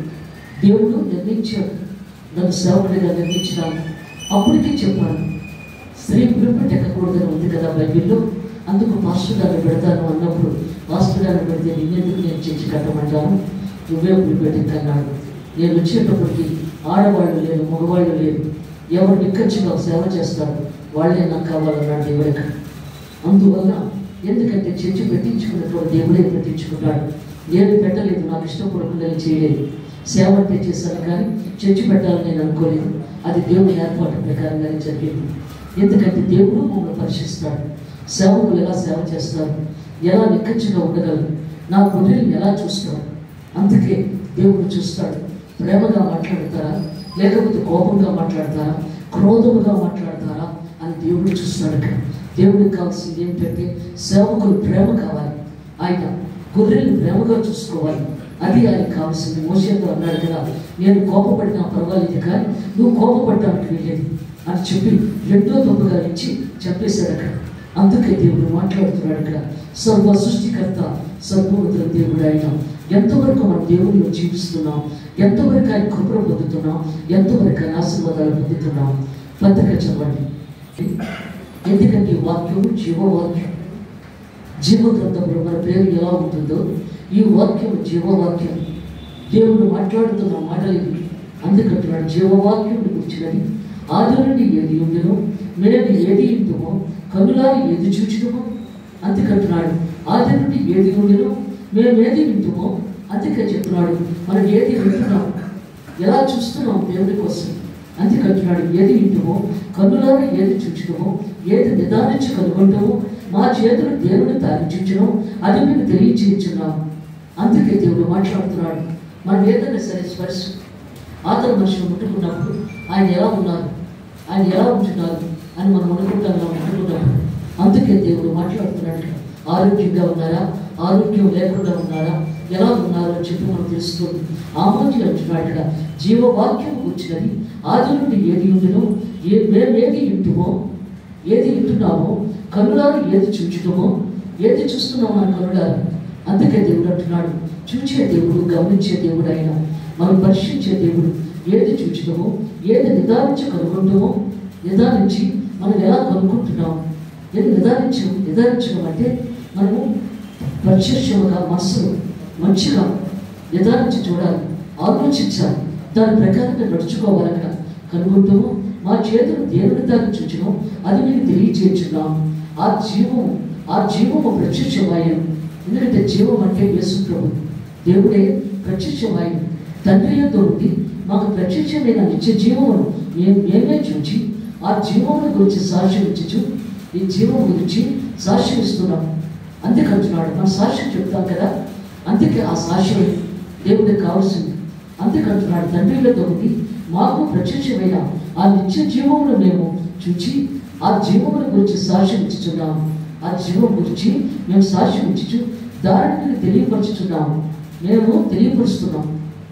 దేవుడు నిర్ణయించాడు, నన్ను సేవకుడిగా నిర్ణయించినాను. అప్పటికీ చెప్పాను, స్త్రీ పులిపెట్టి ఎక్కకూడదని ఉంది కదా బైబిల్లో, అందుకు పాస్టర్ గారిని పెడతాను అన్నప్పుడు పాస్టర్ గారిని పెడితే నిన్నెందుకు నేను చర్చి కట్టమంటాను, నువ్వే పులిపెట్టి అన్నాడు. నేను వచ్చేటప్పటికి ఆడవాళ్ళు లేరు, మగవాళ్ళు లేరు, ఎవరు నిక్కచ్చిగా సేవ చేస్తారు వాళ్ళే నాకు కావాలన్నాడు దేవుడిక. అందువల్ల ఎందుకంటే చర్చి పెట్టించుకున్నటువంటి దేవుడే పెట్టించుకున్నాడు. నేను పెట్టలేదు, నాకు ఇష్టపడకుండా చేయలేదు. సేవ అంటే చేశాను కానీ చర్చి పెట్టాలని నేను అనుకోలేదు. అది దేవుని ఏర్పాటు ప్రకారంగానే జరిగింది. ఎందుకంటే దేవుడు మమ్మల్ని పరీక్షిస్తాడు. సేవకులు ఎలా సేవ చేస్తారు, ఎలా నిక్కచ్చిగా ఉండగలరు, నా గొర్రెలు ఎలా చూస్తారు. అందుకే దేవుడు చూస్తాడు. ప్రేమగా మాట్లాడతారా, లేకపోతే కోపంగా మాట్లాడతారా, క్రోధముగా మాట్లాడతారా అని దేవుడు చూస్తాడు. దేవుడికి కావాల్సింది ఏంటంటే సేవకులు ప్రేమ కావాలి. ఆయన గొర్రెలను ప్రేమగా చూసుకోవాలి. అది ఆయనకు కావాల్సింది. మోషేతో అన్నాడు కదా, నేను కోపపడినా పర్వాలేదు కానీ నువ్వు కోపపడడానికి వెళ్ళేది అని చెప్పి రెండో తప్పుగా ఇచ్చి చెప్పేశాడు అక్కడ. అందుకే దేవుడు మాట్లాడుతున్నాడు అక్కడ. సర్వ సృష్టికర్త సర్వోన్నతుల దేవుడు ఆయన. ఎంతవరకు మనం దేవుడిలో జీవిస్తున్నాం, ఎంతవరకు ఆయన కృపను పొందుతున్నాం, ఎంతవరకు ఆయన ఆశీర్వాదాలు పొందుతున్నాం. పత్రిక చదవండి. ఎందుకంటే వాక్యం జీవవాక్యం. జీవగ్రంథంలో మన పేరు ఎలా ఉంటుందో ఈ వాక్యం జీవవాక్యం. దేవుడు మాట్లాడుతున్న మాటలు ఇవి. అందుకంటున్నాడు జీవవాక్యం కూర్చున్నది. ఆది నుండి ఏది ఉండేనో, మేము ఏది ఇంటుమో, కనులారి ఏది చూచుదమో. అందుకంటున్నాడు ఆది నుండి ఏది ఉండేనో, మేము ఏది వింటుమో. అందుకే చెప్తున్నాడు మనం ఏది వింటున్నాం, ఎలా చూస్తున్నాం దేవుడి కోసం. అందుకంటున్నాడు ఏది వింటుమో, కన్నులారా ఏది చూచుదమో, ఏది నిదానించి కనుగొంటామో, మా చేతులు దేవుని తారించును, అది మీకు తెలియచేయించున్నాం. అందుకే దేవుడు మాట్లాడుతున్నాడు. మనం ఏదైనా సరే స్పర్శ ఆదరణ మనుషులు ముట్టుకున్నప్పుడు ఆయన ఎలా ఉన్నారు, ఆయన ఎలా ఉంటున్నారు అని మనం ముట్టుకున్నప్పుడు అందుకే దేవుడు మాట్లాడుతున్నాడు. ఆరోగ్యంగా ఉన్నారా, ఆరోగ్యం లేకుండా ఉన్నారా, ఎలా ఉన్నారో అని చెప్పి మనం తెలుస్తుంది. ఆమోది అంటున్నాడు ఇక్కడ. జీవవాక్యం వచ్చినది ఆది నుండి ఏది ఉండినో, మేము ఏది వింటుమో, ఏది వింటున్నామో, కనులారు ఏది చూచుతామో, ఏది చూస్తున్నామో అని కనులారు. అందుకే దేవుడు అంటున్నాడు చూచే దేవుడు, గమనించే దేవుడు ఆయన, మనం పరిశీలించే దేవుడు. ఏది చూచుతామో, ఏది నిదానించి కనుగొంటామో, నిదానించి మనం ఎలా కనుక్కుంటున్నాం. ఏది నిదానించడం అంటే మనము ప్రత్యక్షముగా మనసులో మంచిగా నిదానించి చూడాలి, ఆలోచించాలి, దాని ప్రకారంగా నడుచుకోవాలన్నా కనుగొంటాము. మా చేతులు దేవుని దాన్ని చూచడం, అది మీకు తెలియచేస్తున్నాం. ఆ జీవము ప్రత్యక్షమాయం. ఎందుకంటే జీవం అంటే యేసు ప్రభు, దేవుడే ప్రత్యక్షమాయం. తండ్రి యొద్ద ఉండి మాకు ప్రత్యక్షమైన నిత్య జీవమును మేమే చూచి ఆ జీవముల గురించి సాక్ష్యం ఇచ్చు, ఈ జీవం గురించి సాక్ష్యం ఇస్తున్నాం. అందుకంటున్నాడు మన సాక్ష్యం చెప్తాం కదా, అందుకే ఆ సాక్ష్యం దేవుడికి కావాల్సింది. అందుకంటున్నాడు తండ్రిలో ఉండి మాకు ప్రత్యక్షమైన ఆ నిత్య జీవమును మేము చూచి ఆ జీవముల గురించి సాక్ష్యం ఇచ్చుచున్నాము. ఆ జీవం గురించి మేము సాక్ష్యం ఇచ్చు దానిని తెలియపరుచుతున్నాము. మేము తెలియపరుస్తున్నాం.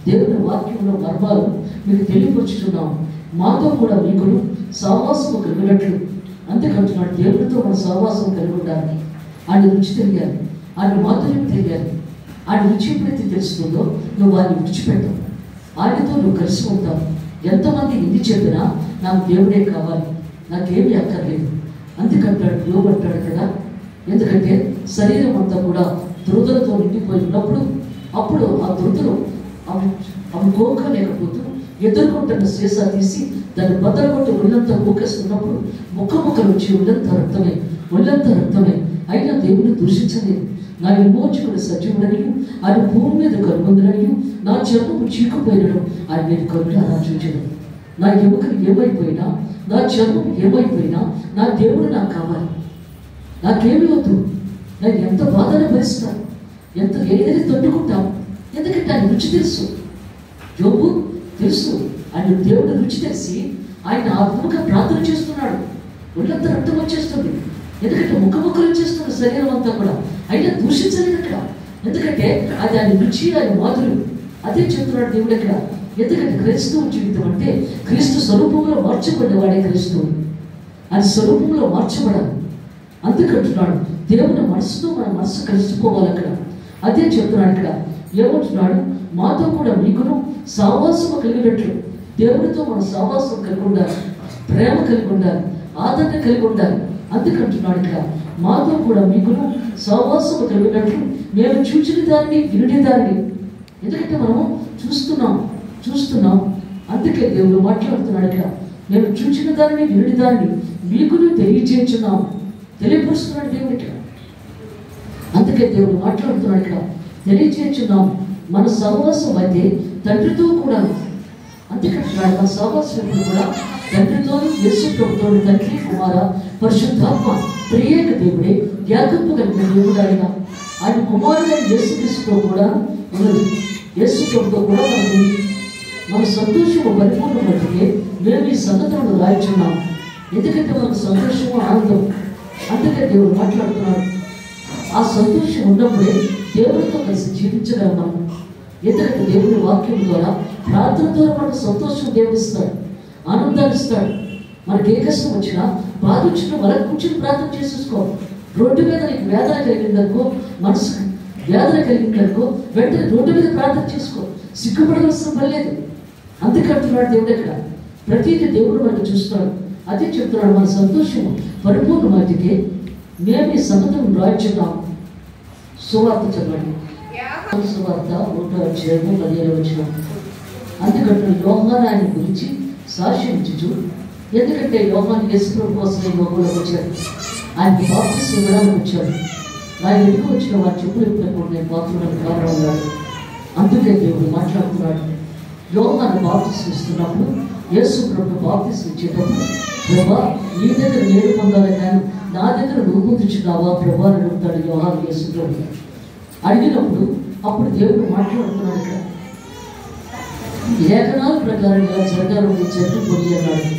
దేవుని వాక్యంలో మర్మాలు మీకు తెలియపరుచుతున్నాము. మాతో కూడా మీకును సహవాసము కలిగినట్లు. అంతేకంటున్నాడు దేవుడితో మన సహవాసం కలిగి ఉండాలి. ఆయన రుచి తెలియాలి, ఆయన మాధుర్యం తెలియాలి. ఆయన రుచి ఎప్పుడైతే తెలుస్తుందో నువ్వు వారిని విడిచిపెట్టావు, ఆయనతో నువ్వు కలిసి ఉంటావు. ఎంతమంది ఇంది చెప్పినా నాకు దేవుడే కావాలి, నాకేమీ అక్కర్లేదు. అందుకంటాడు యోబు అంటాడు కదా, ఎందుకంటే శరీరం అంతా కూడా దురదలతో నిండిపోయి ఉన్నప్పుడు అప్పుడు ఆ దురదలు అవి కోకలేకపోతూ ఎదుర్కొంటున్న సీసా తీసి దాన్ని బద్దలగొట్టి ఒళ్ళంతా కోకేస్తున్నప్పుడు ముక్కలు వచ్చి ఒళ్ళంతా రక్తమే అయినా దేవుని దూషించలేదు. నా విమోచకుడు సజీవుడని ఆయన భూమి మీద కనుగొందని నా చర్మము చీకుపోయినను ఆయన నేను కరుణారా చూచను. నా ఎముకలు ఏమైపోయినా, నా చర్మం ఏమైపోయినా నా దేవుడు నాకు కావాలి. నాకేమి వద్దు. నేను ఎంత బాధను భరిస్తాను, ఎంత ఏదైనా తట్టుకుంటాను. ఎందుకంటే ఆయన రుచి తెలుసు. యోబు తెలుసు, ఆయన దేవుడు రుచి తెలిసి ఆయన ఆత్మగా ప్రార్థన చేస్తున్నాడు. ఒళ్ళంతా రక్తం వచ్చేస్తుంది, ఎందుకంటే ముక్కలు వచ్చేస్తుంది శరీరం అంతా కూడా. అయినా దూషించలేదు అక్కడ, ఎందుకంటే అది ఆయన రుచి, ఆయన మాధుర్యం. అదే చెప్తున్నాడు దేవుడు అక్కడ. ఎందుకంటే క్రైస్తవ జీవితం అంటే క్రీస్తు స్వరూపంలో మార్చబడ్డవాడే క్రైస్తవుడు. ఆయన స్వరూపంలో మార్చబడాలి. అందుకంటున్నాడు దేవుని మనసుతో మన మనసు కలిసిపోవాలి అక్కడ. అదే చెప్తున్నాడు ఇక్కడ. ఏమంటున్నాడు మాతో కూడా మీకును సహవాసము కలిగినట్లు. దేవుడితో మన సహవాసం కలిగి ఉండాలి, ప్రేమ కలిగి ఉండాలి, ఆదరణ కలిగి ఉండాలి. అందుకంటున్నాడు ఇక్కడ మాతో కూడా మీకును సహవాసము కలిగినట్లు మేము చూచిన దాన్ని వినే దాన్ని. ఎందుకంటే మనము చూస్తున్నాం. అందుకే దేవుడు మాట్లాడుతున్నాడు ఇక్కడ. మేము చూచిన దాన్ని వినే దాన్ని మీకును తెలియచేస్తున్నాము, తెలియపరుస్తున్నాడు దేవుడు ఇక్కడ. అందుకే దేవుడు మాట్లాడుతున్నాడు ఇక్కడ. తెలియచేస్తున్నాము మన సహవాసం అయితే తండ్రితో కూడా. అంతేకాదు మన సహవాసములు కూడా తండ్రితో, యేసు ప్రభుతో, తండ్రి, కుమార, పరిశుద్ధాత్మ త్రియేక దేవుడే, త్యాగము కలిగిన దేవుడు ఆయన. ఆయన కుమారుడైన యేసుక్రీస్తుతో కూడా ఉన్నది. యేసు ప్రభుతో కూడా మనకు ఉంది. మన సంతోషము పరిపూర్ణమైతే మేము ఈ సంగతులను రాయించున్నాం. ఎందుకంటే మనకు సంతోషము, ఆనందం. అందుకే దేవుడు మాట్లాడుతున్నాడు. ఆ సంతోషం ఉన్నప్పుడే దేవుడితో కలిసి జీవించగలం మనం. ఎందుకంటే దేవుడి వాక్యం ద్వారా, ప్రార్థన ద్వారా మనకు సంతోషం దేవుడు ఇస్తాడు, ఆనందాన్ని ఇస్తాడు. మనకి ఏ కష్టం వచ్చినా, బాధ వచ్చినా మనకు కూర్చొని ప్రార్థన చేసేసుకోవాలి. రోడ్డు మీద నీకు వేదన కలిగిందనుకో, మనసుకు వేదన కలిగిందనుకో, వెంటనే రోడ్డు మీద ప్రార్థన చేసుకో. సిగ్గుపడవలసిన పని లేదు. అందుకంటున్నాడు దేవుడు. ఇక్కడ ప్రతిదీ దేవుడు మనకు చూస్తాడు. అదే చెప్తున్నాడు, మన సంతోషం పరిపూర్ణమైతే మేము ఈ సంగతులను రాయించున్నాం. సువార్త చదవండి. సువార్త 1:15. అందుకంటే యోహాను ఆయన గురించి సాక్ష్యించుచు, ఎందుకంటే యోహాను యేసు కోసం యోగంలోకి వచ్చాడు. ఆయనకి బాప్తిస్మం ఇవ్వడానికి వచ్చాడు. ఆయన ఎందుకు వచ్చిన వారి చెప్పులు ఎప్పుడు నేను పాత్రలను కారణమన్నాడు. అందుకే దేవుడు మాట్లాడుతున్నాడు. యోహాను బాప్తిస్మం ఇస్తున్నప్పుడు, యేసు ప్రభు బాప్తిస్మం ఇచ్చేటప్పుడు, ప్రభా నీ దగ్గర నేను పొందాలి కానీ నా దగ్గర నువ్వు పొందుచున్నావా ప్రభా అని అడుగుతాడు యోహాను యేసు ప్రభు. అడిగినప్పుడు అప్పుడు దేవుడు మాట్లాడుతున్నాడు. ఇక్కడ లేఖనాల ప్రకారం ఇలా జరగాలని జరుగుకొని అన్నాడు.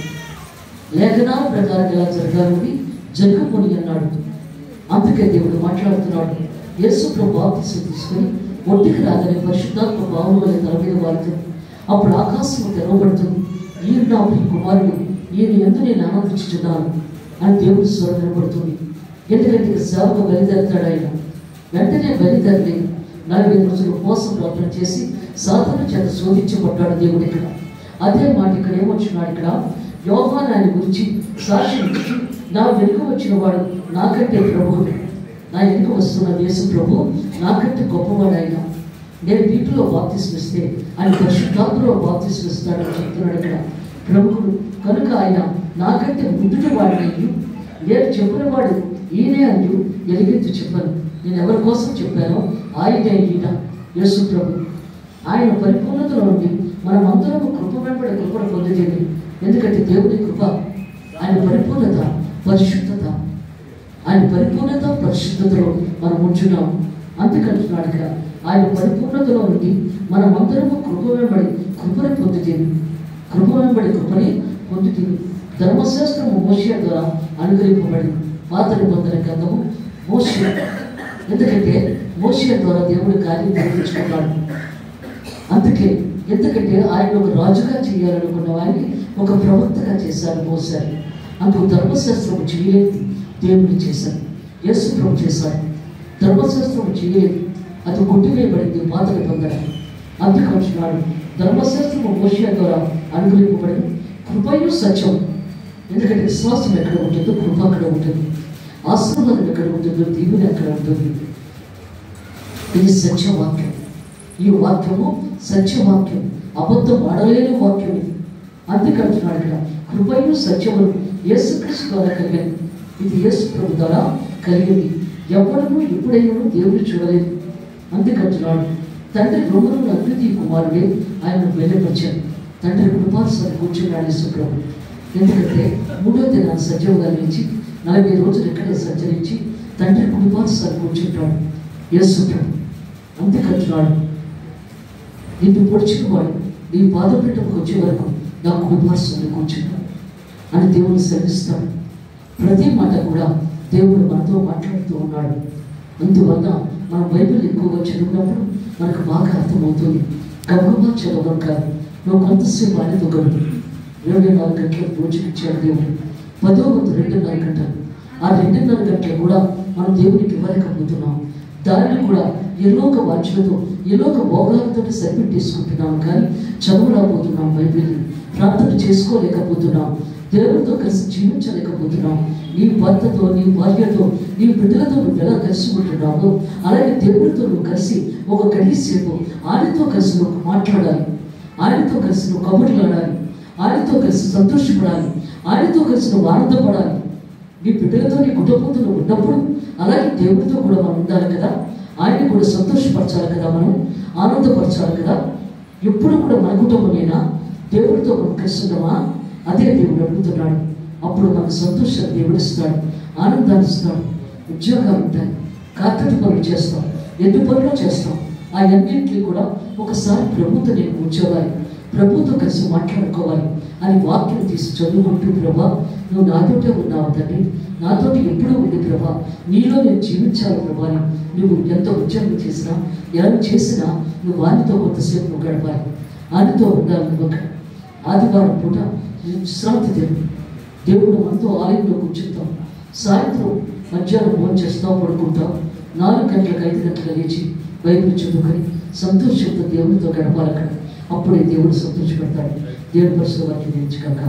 లేఖనాల ప్రకారం ఇలా జరగాలని జరుగుకొని అన్నాడు. అందుకే దేవుడు మాట్లాడుతున్నాడు. యేసు ప్రభు బాప్తిస్మం తీసుకొని ఒంటికి రాగానే పరిశుద్ధాత్మ భావం వల్ల తల మీద వాడుతుంది. అప్పుడు ఆకాశం తెరవబడుతుంది. ఈయన నా ప్రియ కుమారుడు, ఈయన ఎందుకు నేను ఆనందించుతున్నాను అని దేవుడి స్వరం వినబడుతుంది. ఎందుకంటే సేవకు బయలుదేరుతాడు ఆయన. వెంటనే బయలుదేరలేదు. 40 రోజులు ఉపవాసం ప్రార్థన చేసి సాతాను చేత శోధించబడ్డాడు దేవుడు. ఇక్కడ అదే మాట ఇక్కడ ఏమొచ్చున్నాడు. ఇక్కడ యోహాను ఆయన గురించి సాక్ష్యం ఇచ్చి, నా వెనుక వచ్చిన వాడు నాకంటే ప్రభువు, నా వెనుక వస్తున్న యేసు ప్రభు నాకంటే గొప్పవాడు ఆయన. నేను వీటిలో బాప్తిస్మిస్తే ఆయన పరిశుద్ధాత్మలో బాప్తిస్మిస్తాడని చెప్తున్నాడు ఇక్కడ ప్రభువుడు. కనుక ఆయన నాకంటే ముందుటి వాడిని, నేను చెప్పిన వాడు ఈయనే అని ఎలుగెత్తు చెప్పాను. నేను ఎవరి కోసం చెప్పానో ఆయనే ఈయన యేసు ప్రభు. ఆయన పరిపూర్ణతలో ఉండి మనమందరము కృప వెంబడి కృపను పొందేది. ఎందుకంటే దేవుడి కృప, ఆయన పరిపూర్ణత, పరిశుద్ధత, ఆయన పరిపూర్ణత పరిశుద్ధతలో మనం ఉంచున్నాం. అందుకంటున్నాడు ఇక్కడ, ఆయన పరిపూర్ణతలో ఉండి మనమందరము కృప వెంబడి కృపని పొందుతుంది. కృప వెంబడి కృపని పొందుతుంది. ధర్మశాస్త్రము మోషే ద్వారా అనుగ్రహింపబడింది. పాత నిబంధన గ్రంథము మోషే. ఎందుకంటే మోషే ద్వారా దేవుడి కార్యం జరిగించుకున్నాడు. ఎందుకంటే ఆయన ఒక రాజుగా చేయాలనుకున్న వారిని ఒక ప్రవక్తగా చేశారు మోసే. అందుకు ధర్మశాస్త్రము చేయలేదు, దేవుడిని చేశారు. యేసు ప్రభు చేశారు. ధర్మశాస్త్రము చేయలేదు, అది కొట్టివేయబడింది పాత నిబంధన. అందుకంటున్నాడు, ధర్మశాస్త్రము మోషే ద్వారా అనుగ్రహింపబడింది, కృపయు సత్యం. ఎందుకంటే విశ్వాసం ఎక్కడ ఉంటుందో కృప అక్కడ ఉంటుంది, ఆశీర్వాదం ఎక్కడ ఉంటుందో దీవుని అక్కడ ఉంటుంది. ఇది సత్యవాక్యం. ఈ వాక్యము సత్యవాక్యం, అబద్ధం ఆడలేని వాక్యం. ఇది అందుకంటున్నాడు ఇక్కడ, కృపయు సత్యములు యేసుక్రీస్తు ద్వారా కలిగింది. ఇది యేసు ప్రభు ద్వారా కలిగింది. ఎవడను ఎప్పుడైనా దేవుడు చూడలేదు. అందుకంటున్నాడు, తండ్రి రోమను అద్వితీయ కుమారుడే ఆయనను వెలువరించాడు. తండ్రి కృపాసనం కూర్చున్నాడు యేసు ప్రభు. ఎందుకంటే 3వ దినాన్ని సజీవంగా నిలిచి 40 రోజులు ఇక్కడే సంచరించి తండ్రి కృపాసనం కూర్చుంటాడు యేసు ప్రభు. అందుకంటున్నాడు, నిన్ను పొడిచిన వాడు నీ పాదపీఠంకి వచ్చే వరకు నా కృపాసనం కూర్చుంటాడు అని దేవుడు సెలవిస్తాడు. ప్రతి మాట కూడా దేవుడు మనతో మాట్లాడుతూ ఉన్నాడు. అందువల్ల మనం బైబిల్ ఎక్కువగా చదివినప్పుడు మనకు బాగా అర్థమవుతుంది. గబగబా చదవడం కాదు, నువ్వు కొంతసేపు ఆయనతో గడుపు. 24 గంటలకు రోజుకిచ్చాడు దేవుడు. 10వ వంతు 2.5 గంటలు. ఆ 2.5 గంటలు కూడా మనం దేవునికి ఇవ్వలేకపోతున్నాం. దానిని కూడా ఎలోక వాంఛలతో ఎలోక భోగాలతో సరిపెట్టేసుకుంటున్నాం. కానీ చదవలేకపోతున్నాం, బైబిల్ని ప్రార్థన చేసుకోలేకపోతున్నాం, దేవుడితో కలిసి జీవించలేకపోతున్నాం. నీ భర్తతో, నీ భార్యతో, నీ బిడ్డలతో నువ్వు ఎలా కలిసి ఉంటున్నావో అలాగే దేవుడితో నువ్వు కలిసి ఒక గడిసేపు ఆయనతో కలిసి నువ్వు మాట్లాడాలి, ఆయనతో కలిసి నువ్వు కబుర్లాడాలి, ఆయనతో కలిసి సంతోషపడాలి, ఆయనతో కలిసి నువ్వు ఆనందపడాలి. నీ బిడ్డలతో, నీ కుటుంబంతో నువ్వు ఉన్నప్పుడు అలాగే దేవుడితో కూడా మనం ఉండాలి కదా. ఆయన కూడా సంతోషపరచాలి కదా, మనం ఆనందపరచాలి కదా. ఎప్పుడు కూడా మన కుటుంబమేనా, దేవుడితో మనం కలిసి ఉన్నామా? అదే దేవుడు అడుగుతున్నాడు. అప్పుడు మనకు సంతోషం దేవుడు ఇస్తాడు, ఆనందాన్ని ఇస్తాడు. ఉద్యోగాలు ఉంటాయి, కార్పెట్ పనులు చేస్తాం, ఎన్ని పనులు చేస్తాం. ఆ అన్నింటినీ కూడా ఒకసారి ప్రభుత్వం నేను కూర్చోవాలి, ప్రభుత్వం కలిసి మాట్లాడుకోవాలి అని వాక్యం తీసి చదువుకుంటూ, ప్రభా నువ్వు నాతోటే ఉన్నావు తండ్రి, నాతోటి ఎప్పుడూ ఉంది ప్రభా, నీలో నేను జీవించాలి ప్రభా అని నువ్వు ఎంత ఉద్యోగం చేసినా ఎలా చేసినా నువ్వు వారితో కొంతసేపు నువ్వు గడపాలి, ఆయనతో ఉండాలి. నువ్వు ఆదివారం పూట విశ్రాంతి దేవుడు మనతో ఆలయంలో కూర్చుంటాం. సాయంత్రం మధ్యాహ్నం భోజనం చేస్తాం, పడుకుంటాం. 4 గంటలకు 5 గంటలకు లేచి బైబిల్ చదువుకొని సంతోషంతో దేవుడితో గడపాలి అక్కడ. అప్పుడే దేవుడు సంతోషపడతాడు. దేవుడి పరిశుభ్ర వాక్యం నేర్చుకోక